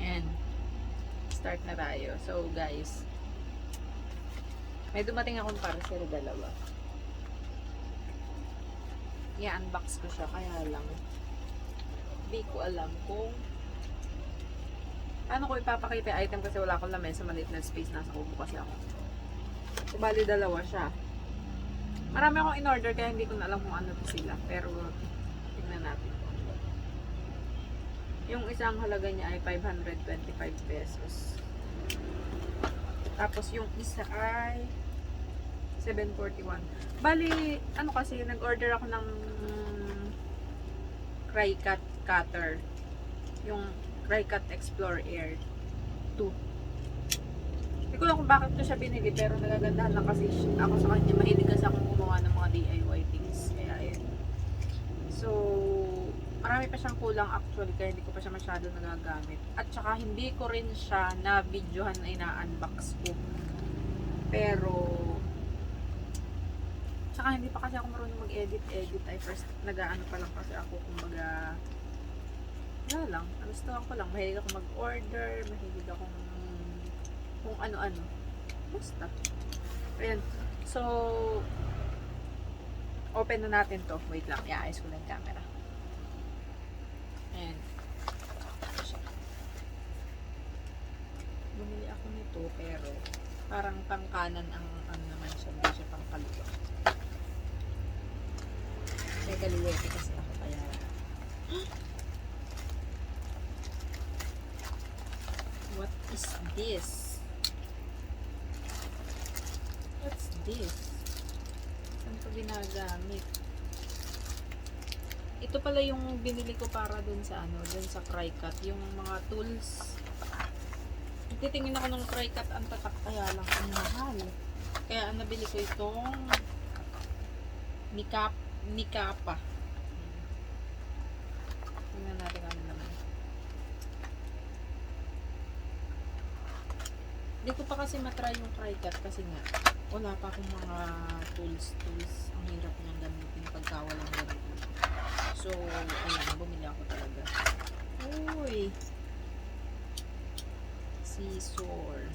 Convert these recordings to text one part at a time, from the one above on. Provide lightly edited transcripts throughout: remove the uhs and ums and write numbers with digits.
And start na tayo. So guys, may dumating akong parcel, dalawa. I-unbox ko siya, kaya lang hindi ko alam kung paano ko ipapakita yung item kasi wala akong lamesa, maliit na space, nasa kubo kasi ako. So bali dalawa siya. Marami akong in-order kaya hindi ko na alam kung ano to sila, pero tingnan natin. Yung isang halaga niya ay 525 pesos. Tapos yung isa ay 741. Bali, ano kasi, nag-order ako ng Cricut cutter. Yung Cricut Explore Air 2. Hindi ko lang kung bakit ko siya binili, pero nagagandahan lang kasi ako sa kanya. Mahilig kasi akong gumawa ng mga DIY things. Kaya ayan. So, marami pa siyang kulang actually, kaya hindi ko pa siya masyado nagagamit. At saka hindi ko rin siya na videohan na ina-unbox ko. Pero saka hindi pa kasi ako marunong mag-edit. Ay first, nag-aano pa lang kasi ako, kumbaga wala lang, gusto ko lang, mahilig ako mag-order, mahilig ako kung ano-ano, basta. Ayan, so open na natin to. Wait lang, i-ayos ko lang yung camera. Ayan, bumili ako nito, pero parang pang kanan ang ano naman siya, hindi siya pang kaliwa. May kaliwete kasi ako, kaya what is this? What's this? Saan ko ginagamit? Ito pala yung binili ko para dun sa ano, dun sa Cricut, yung mga tools. Titingin ako ng Cricut, ang tatak, kaya lang ang mahal. Kaya ang nabili ko itong Nikapa. Tingnan natin ano naman. Hindi ko pa kasi matry yung Cricut kasi nga wala pa akong mga tools. Ang hirap niyang gamitin pagka walang gamitin. So, ayan, bumili ako talaga. Uy! Scissor.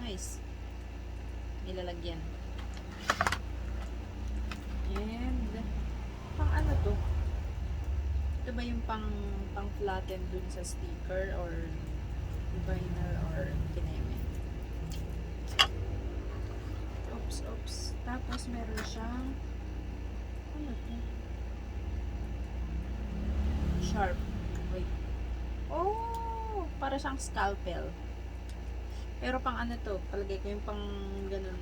Nice. Nilalagyan. And pang ano to? Ito ba yung pang flatten dun sa sticker or vinyl or kineme? Oops. Tapos meron siyang ano to? Sharp. Wait. Oh! Para siyang scalpel. Pero pang ano to? Palagay ko yung pang ganun.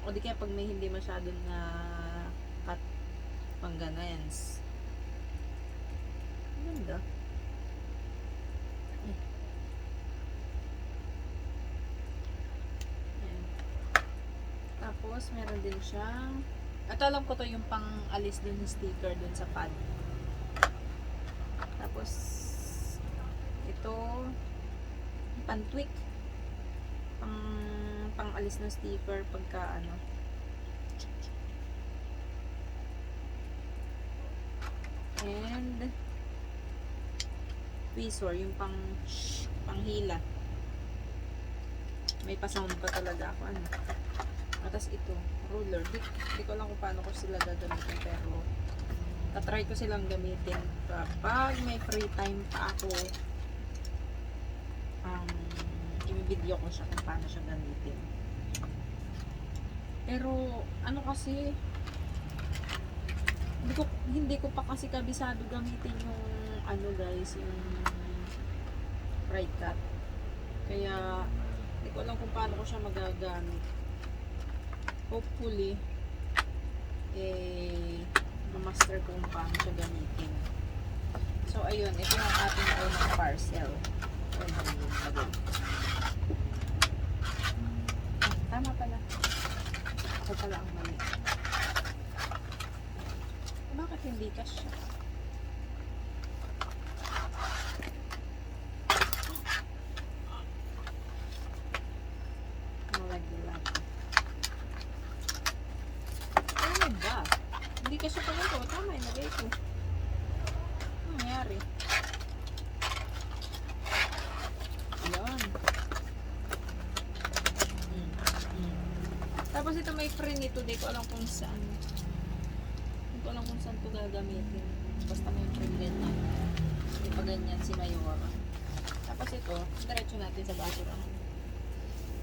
O di kaya pag may hindi masyadong na cut pang ganans. Ganda. Ayan. Tapos meron din siyang, at alam ko to yung pang alis din yung sticker dun sa pad. Tapos ito pan tweak, pang alis ng sticker pagka ano. And tweezer, yung panghila. May pa-sound pa talaga ako, ano. Tapos ito, ruler. Di ko lang kung paano ko sila gagamitin, pero tatry ko silang gamitin kapag may free time pa ako. I-video ko siya kung paano siya gamitin. Pero ano kasi, hindi ko pa kasi kabisado gamitin yung ano guys, yung Cricut. Kaya hindi ko alam kung paano ko siya magagamit. Hopefully ma-master ko kung paano siya gamitin. So ayun, ito yung ating unang parcel. Tama pala. Ako pala ang mali. Bakit hindi ka siya? Malag-lag. Ano ba? Hindi ka siya pala ito. Tama, ilagay ko. Ano nangyari? Tapos ito may free nito, di ko alam kung saan. Hindi ko alam kung saan ito gagamitin. Basta may free ganyan. Hindi pa ganyan si Mayora. Tapos ito, diretso natin sa basurahan.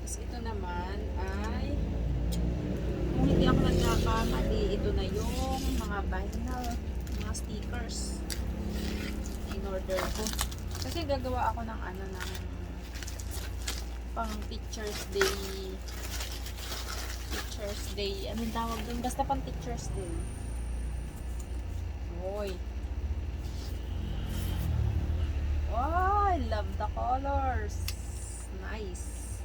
Tapos ito naman ay, kung hindi ako nagkakamali, ito na yung mga vinyl, mga stickers. In order ko. Kasi gagawa ako ng ano, ng pang Teacher's Day. Teacher's Day. Anong tawag dun? Basta pang Teacher's Day. Oy. Oh, I love the colors. Nice.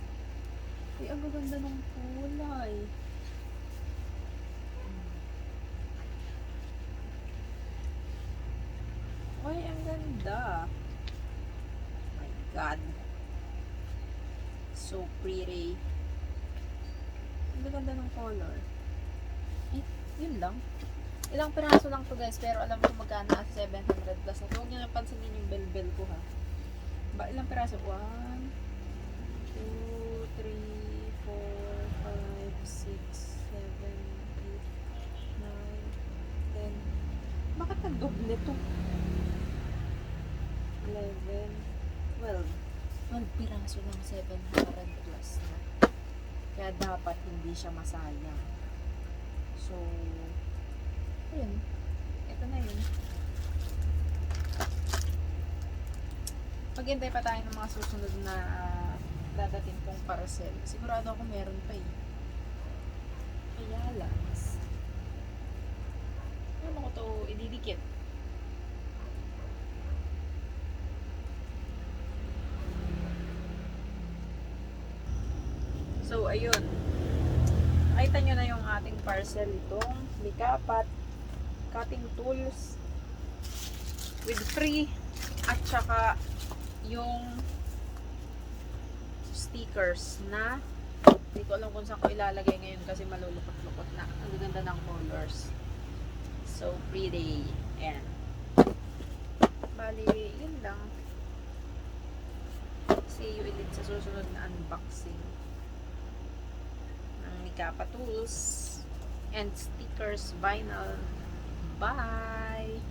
Ay, ang ganda ng kulay. Ay, ang ganda. Oh my God. So pretty. Ang ganda ng color. Eh, yun lang. Ilang piraso lang to guys, pero alam ko magkano at 700 plus. Huwag nyo nang pansinin yung bell-bell ko ha. Ba, ilang piraso? 1, 2, 3, 4, 5, 6, 7, 8, 9, 10. Bakit nag-doble to? 11, 12. 12 piraso lang, 700 plus na. Kaya dapat hindi siya masayang. So, ayun. Ito na yun. Maghintay pa tayo ng mga susunod na dadating kong parcel. Sigurado ako meron pa eh. Kaya lang. Ano ko to ididikit? So, ayun. Nakita nyo na yung ating parcel. Itong likapat, cutting tools, with free, at saka yung stickers na hindi ko alam kung saan ko ilalagay ngayon kasi malulukot-lukot na. Ang ganda ng colors. So pretty. Ayan. Bali, yun lang. See you ulit sa susunod na unboxing ng Nikapa tools and stickers vinyl. Bye!